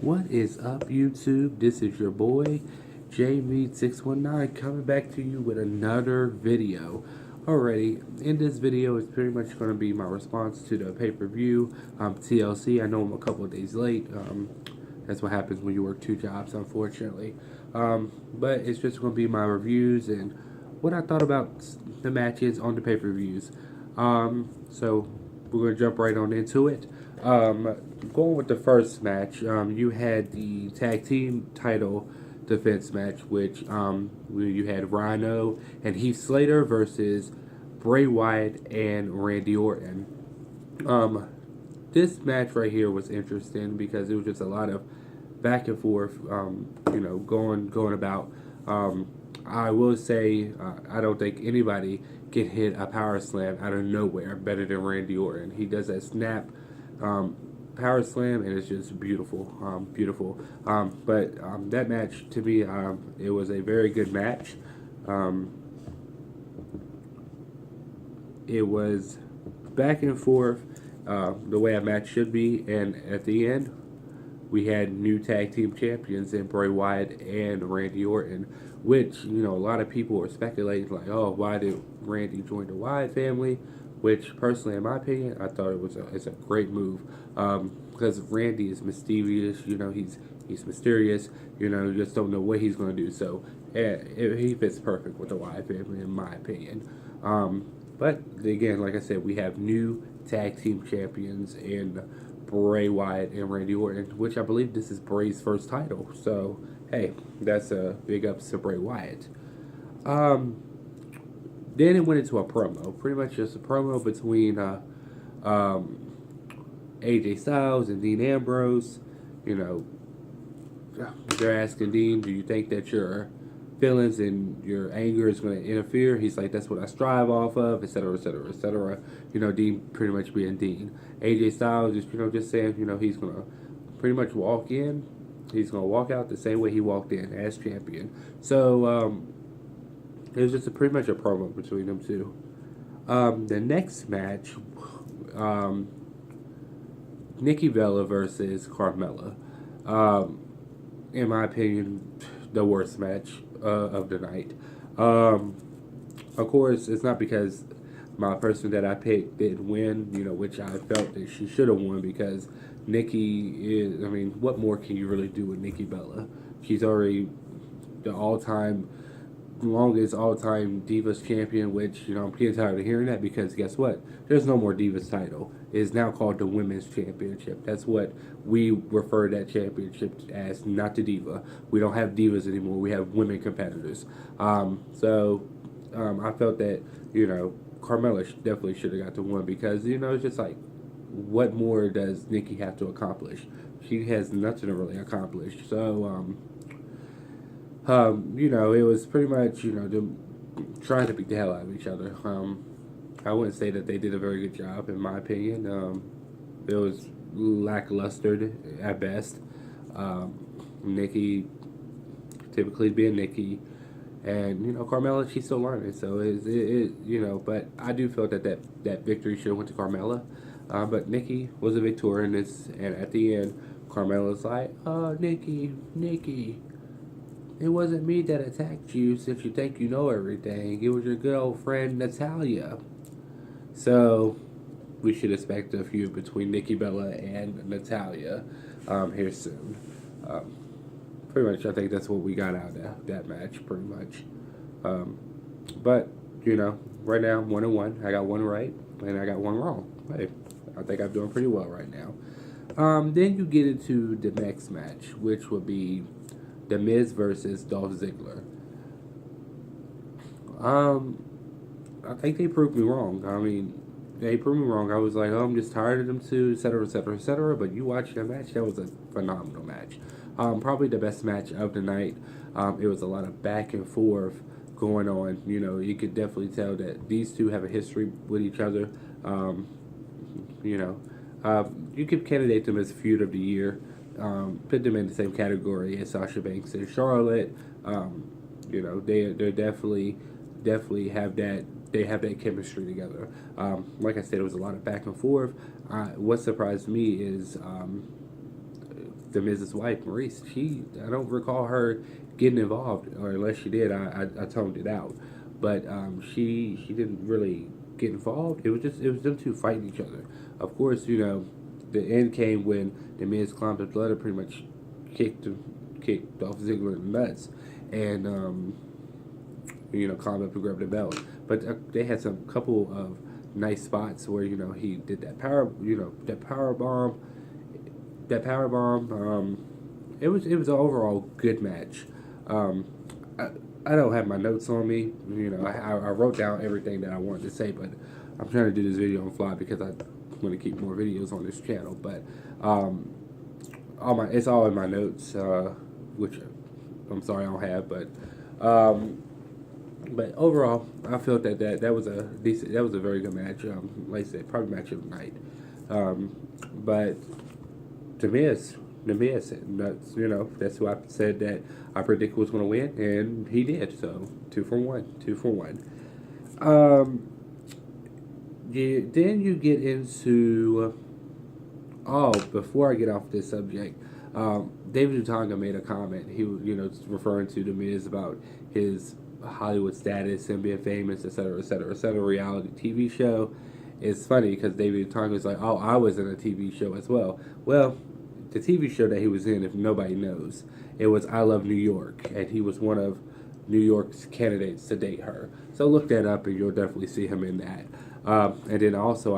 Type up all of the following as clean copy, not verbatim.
What is up, YouTube? This is your boy, JV619, coming back to you with another video. Alrighty, in this video, it's pretty much going to be my response to the pay-per-view, TLC. I know I'm a couple of days late. That's what happens when you work two jobs, unfortunately. But it's just going to be my reviews and what I thought about the matches on the pay-per-views. So we're going to jump right on into it. Going with the first match, you had the tag team title defense match, which you had Rhino and Heath Slater versus Bray Wyatt and Randy Orton. This match right here was interesting because it was just a lot of back and forth, going about. I will say I don't think anybody can hit a power slam out of nowhere better than Randy Orton. He does that snap power slam, and it's just beautiful, beautiful. But that match to me, it was a very good match. It was back and forth, the way a match should be, and at the end, we had new tag team champions in Bray Wyatt and Randy Orton, which, a lot of people were speculating, like, oh, why did Randy join the Wyatt family? Which, personally, in my opinion, I thought it's a great move, because Randy is mysterious, he's mysterious, you just don't know what he's going to do, so he fits perfect with the Wyatt family, in my opinion. But, again, like I said, we have new tag team champions in Bray Wyatt and Randy Orton, which I believe this is Bray's first title. So, hey, that's a big ups to Bray Wyatt. Then it went into a promo, pretty much just a promo between AJ Styles and Dean Ambrose. They're asking Dean, do you think that your feelings and your anger is going to interfere? He's like, that's what I strive off of, etc., etc., etc. Dean pretty much being Dean. AJ Styles just saying, he's going to pretty much walk in. He's going to walk out the same way he walked in as champion. So, it was just pretty much a promo between them two. The next match, Nikki Bella versus Carmella. In my opinion, the worst match of the night. Of course, it's not because my person that I picked didn't win, which I felt that she should have won, because Nikki is, what more can you really do with Nikki Bella? She's already the longest all-time Divas champion, which, I'm getting tired of hearing that, because guess what? There's no more Divas title. It is now called the Women's Championship. That's what we refer that championship as, not the Diva. We don't have Divas anymore. We have women competitors. So I felt that, Carmella definitely should have got the win, because, it's just like, what more does Nikki have to accomplish? She has nothing to really accomplish. So, it was pretty much, them trying to beat the hell out of each other. I wouldn't say that they did a very good job, in my opinion. It was lackluster at best. Nikki, typically being Nikki, and, Carmella, she's still learning. So, but I do feel that victory should have went to Carmella. But Nikki was a victorious, and at the end, Carmella's like, oh, Nikki. It wasn't me that attacked you, since you think you know everything. It was your good old friend Natalia. So, we should expect a feud between Nikki Bella and Natalia here soon. Pretty much, I think that's what we got out of that match, pretty much. But, right now, 1-1. I got one right, and I got one wrong. Hey, I think I'm doing pretty well right now. Then you get into the next match, which would be The Miz versus Dolph Ziggler. I think they proved me wrong. They proved me wrong. I was like, I'm just tired of them two, etc., etc., etc. But you watch that match, that was a phenomenal match. Probably the best match of the night. It was a lot of back and forth going on. You could definitely tell that these two have a history with each other. You could candidate them as feud of the year. Put them in the same category as Sasha Banks and Charlotte. They're definitely have that. They have that chemistry together. Like I said, it was a lot of back and forth. What surprised me is the Mrs. Wife, Maurice, I don't recall her getting involved, or unless she did, I toned it out. But she didn't really get involved. It was them two fighting each other. Of course, the end came when the Miz climbed up the ladder, pretty much kicked off Ziggler in the nuts, and climbed up and grabbed the belt. But they had some couple of nice spots where he did that power bomb. It was an overall good match. I, I don't have my notes on me. I wrote down everything that I wanted to say, but I'm trying to do this video on the fly because I want to keep more videos on this channel. But it's all in my notes, which I'm sorry I don't have. But overall, I felt that was a very good match. Like I said, probably match of the night. But The Miz, that's who I said that I predicted was going to win, and he did. So 2 for 1, 2 for 1. Then you get into before I get off this subject, David Utonga made a comment. He was, referring to The Miz about his Hollywood status and being famous, etc., etc., etc. Reality TV show. It's funny because David Utonga was like, "Oh, I was in a TV show as well." Well, the TV show that he was in, if nobody knows, it was I Love New York, and he was one of New York's candidates to date her. So look that up, and you'll definitely see him in that. And then also,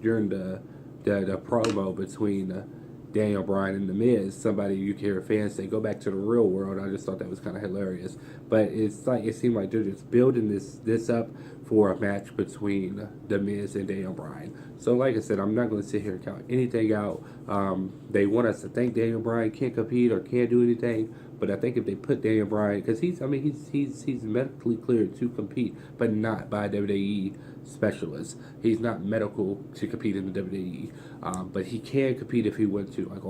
during the promo between Daniel Bryan and The Miz, somebody you can hear fans say, "Go back to the real world." I just thought that was kind of hilarious. But it seemed like they're just building this up for a match between The Miz and Daniel Bryan. So like I said, I'm not going to sit here and count anything out. They want us to think Daniel Bryan can't compete or can't do anything. But I think if they put Daniel Bryan, because he's medically cleared to compete, but not by WWE specialists. He's not medical to compete in the WWE, but he can compete if he went to like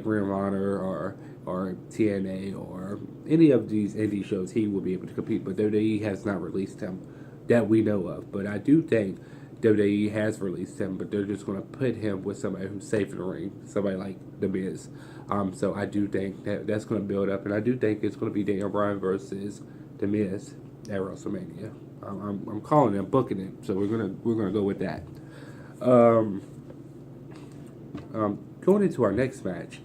Ring of Honor or TNA or any of these indie shows. He will be able to compete, but WWE has not released him that we know of. But I do think WWE has released him, but they're just going to put him with somebody who's safe in the ring, somebody like The Miz. So I do think that's going to build up, and I do think it's going to be Daniel Bryan versus The Miz at WrestleMania. I'm calling it, booking it, so we're gonna go with that. Going into our next match,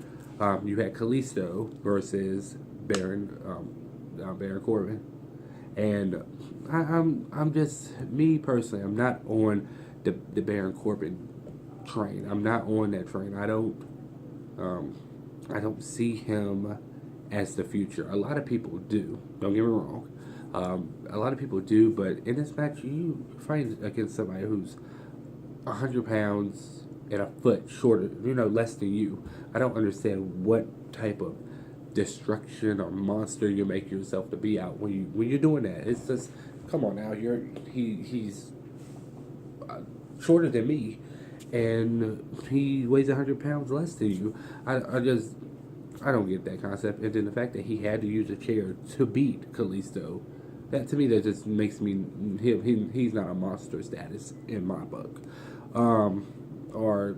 you had Kalisto versus Baron Corbin, and I'm just, me personally, I'm not on the Baron Corbin train. I'm not on that train. I don't see him as the future. A lot of people do. Don't get me wrong. A lot of people do, but in this match, you fight against somebody who's 100 pounds and a foot shorter, less than you. I don't understand what type of destruction or monster you make yourself to be out when you're doing that. It's just, come on now, he's shorter than me, and he weighs 100 pounds less than you. I don't get that concept. And then the fact that he had to use a chair to beat Kalisto, that to me, that just makes me he's not a monster status in my book, or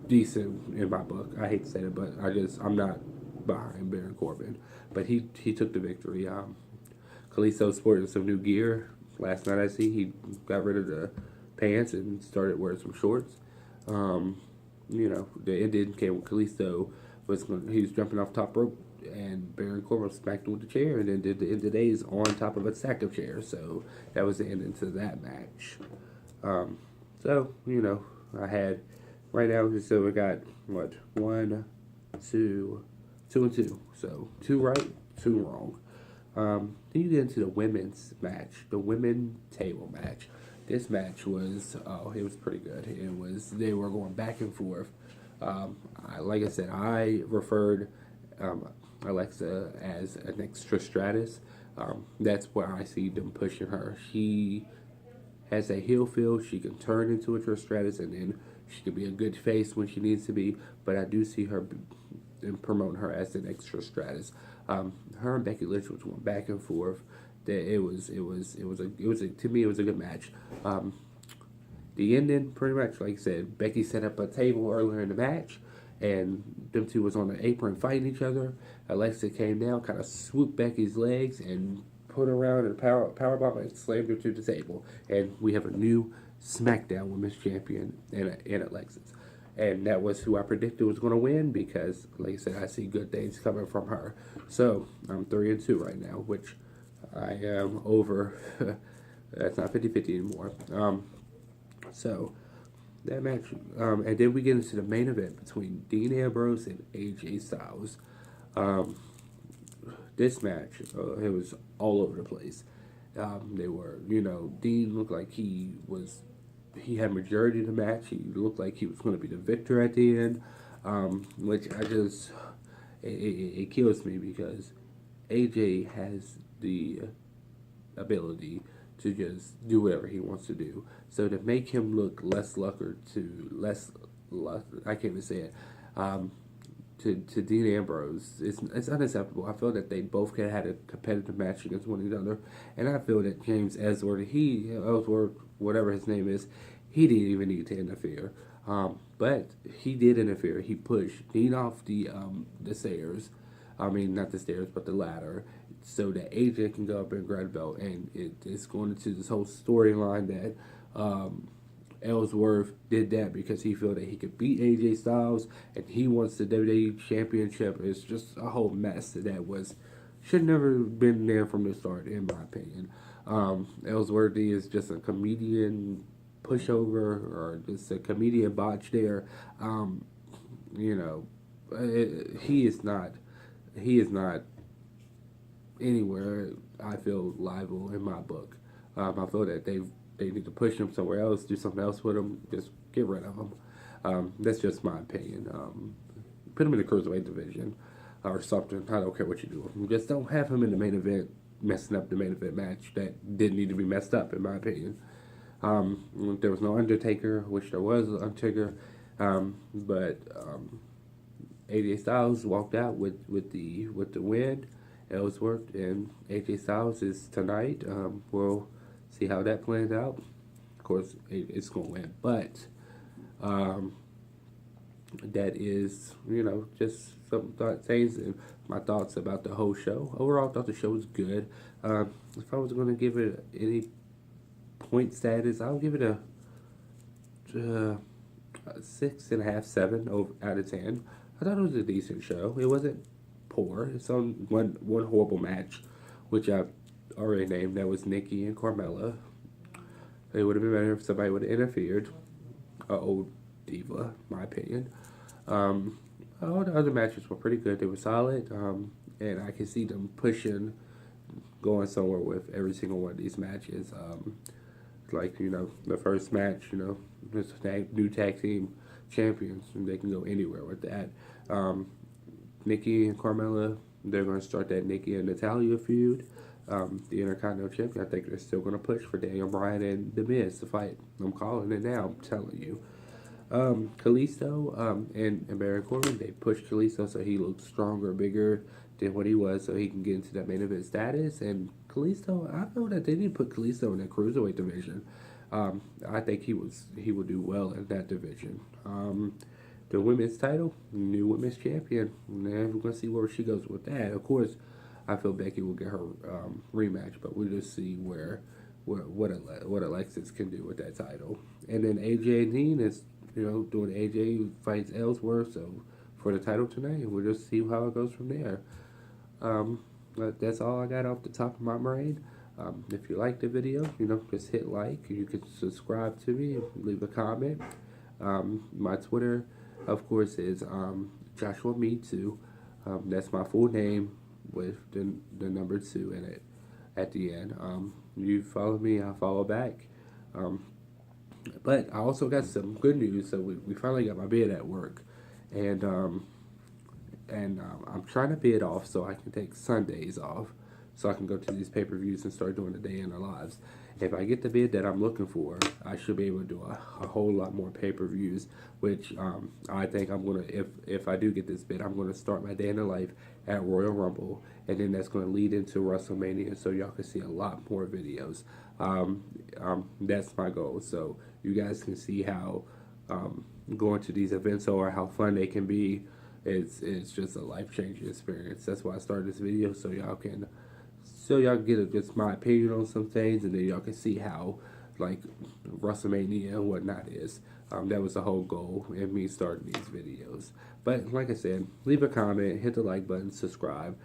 decent in my book. I hate to say it, but I'm not behind Baron Corbin. But he took the victory. Kalisto sporting some new gear. Last night I see he got rid of the pants and started wearing some shorts. The ending came with Kalisto he was jumping off top rope, and Baron Corbin smacked him with the chair, and then did the end of days on top of a stack of chairs. So that was the ending to that match. I had right now. So we got what, 1, 2, 2 and 2. So 2 right, 2 wrong. Then you get into the women's match, the women table match. This match was it was pretty good. They were going back and forth. Like I said, I referred Alexa as an extra stratus. That's where I see them pushing her. She has a heel feel. She can turn into a Trish Stratus, and then she can be a good face when she needs to be. But I do see her promoting her as an extra Stratus. Her and Becky Lynch was going back and forth. To me, it was a good match. The ending, pretty much, like I said, Becky set up a table earlier in the match, and them two was on the apron fighting each other. Alexa came down, kind of swooped Becky's legs and put her around in a powerbomb and slammed her to the table. And we have a new SmackDown Women's Champion in Alexis. And that was who I predicted was going to win because, like I said, I see good things coming from her. So I'm 3-2 right now, which I am over. That's not 50-50 anymore. So that match, and then we get into the main event between Dean Ambrose and AJ Styles. This match, it was all over the place. They were, Dean looked like he had majority of the match. He looked like he was going to be the victor at the end, which it kills me because AJ has the ability to just do whatever he wants to do. So to make him look less I can't even say it, to Dean Ambrose, it's unacceptable. I feel that they both could have had a competitive match against one another, and I feel that James Ellsworth, whatever his name is, he didn't even need to interfere. But he did interfere. He pushed Dean off the stairs. I mean, not the stairs, but the ladder, so that AJ can go up and grab the belt. And it's going into this whole storyline that Ellsworth did that because he felt that he could beat AJ Styles, and he wants the WWE Championship. It's just a whole mess that should never been there from the start, in my opinion. Ellsworth is just a comedian pushover or just a comedian botch there. He is not anywhere I feel liable in my book. I feel that they need to push him somewhere else, do something else with him, just get rid of him. That's just my opinion. Put him in the cruiserweight division or something. I don't care what you do. Just don't have him in the main event, messing up the main event match that didn't need to be messed up, in my opinion. There was no Undertaker, which there was an Undertaker, but AJ Styles walked out with the win. Ellsworth and AJ Styles is tonight. We'll see how that plans out. Of course, it's going to win, but that is, just some things and my thoughts about the whole show. Overall, I thought the show was good. If I was going to give it any point status, I'll give it a 6.5, 7 out of 10. I thought it was a decent show. It wasn't poor. It's on one horrible match, which I already named. That was Nikki and Carmella. It would have been better if somebody would have interfered. Old diva, my opinion. All the other matches were pretty good. They were solid, and I can see them going somewhere with every single one of these matches. The first match, this new tag team champions, and they can go anywhere with that. Nikki and Carmella, they're going to start that Nikki and Natalya feud. The Intercontinental Champion, I think they're still going to push for Daniel Bryan and The Miz to fight. I'm calling it now, I'm telling you. Kalisto and Baron Corbin, they pushed Kalisto so he looked stronger, bigger than what he was, so he can get into that main event status. And Kalisto, I feel that they didn't put Kalisto in that cruiserweight division. I think he would do well in that division. The women's title, new women's champion. And we're gonna see where she goes with that. Of course, I feel Becky will get her rematch, but we'll just see what Alexis can do with that title. And then AJ and Dean is doing AJ fights Ellsworth, so for the title tonight, and we'll just see how it goes from there. But that's all I got off the top of my brain. If you like the video, just hit like. You can subscribe to me, leave a comment. My Twitter, of course, is Joshua Me Too. That's my full name with the number 2 in it at the end. You follow me, I follow back. But I also got some good news. So we finally got my bid at work, and I'm trying to bid off so I can take Sundays off, so I can go to these pay-per-views and start doing the day in the lives. If I get the bid that I'm looking for, I should be able to do a whole lot more pay-per-views, which I think I'm going to, if I do get this bid, I'm going to start my day in the life at Royal Rumble, and then that's going to lead into WrestleMania, so y'all can see a lot more videos. That's my goal, so you guys can see how going to these events or how fun they can be. It's just a life changing experience. That's why I started this video, so y'all can get just my opinion on some things, and then y'all can see how like WrestleMania and whatnot is. That was the whole goal in me starting these videos. But like I said, leave a comment, hit the like button, subscribe,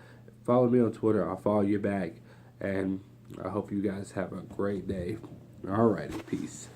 follow me on Twitter. I'll follow you back, and I hope you guys have a great day. Alrighty, peace.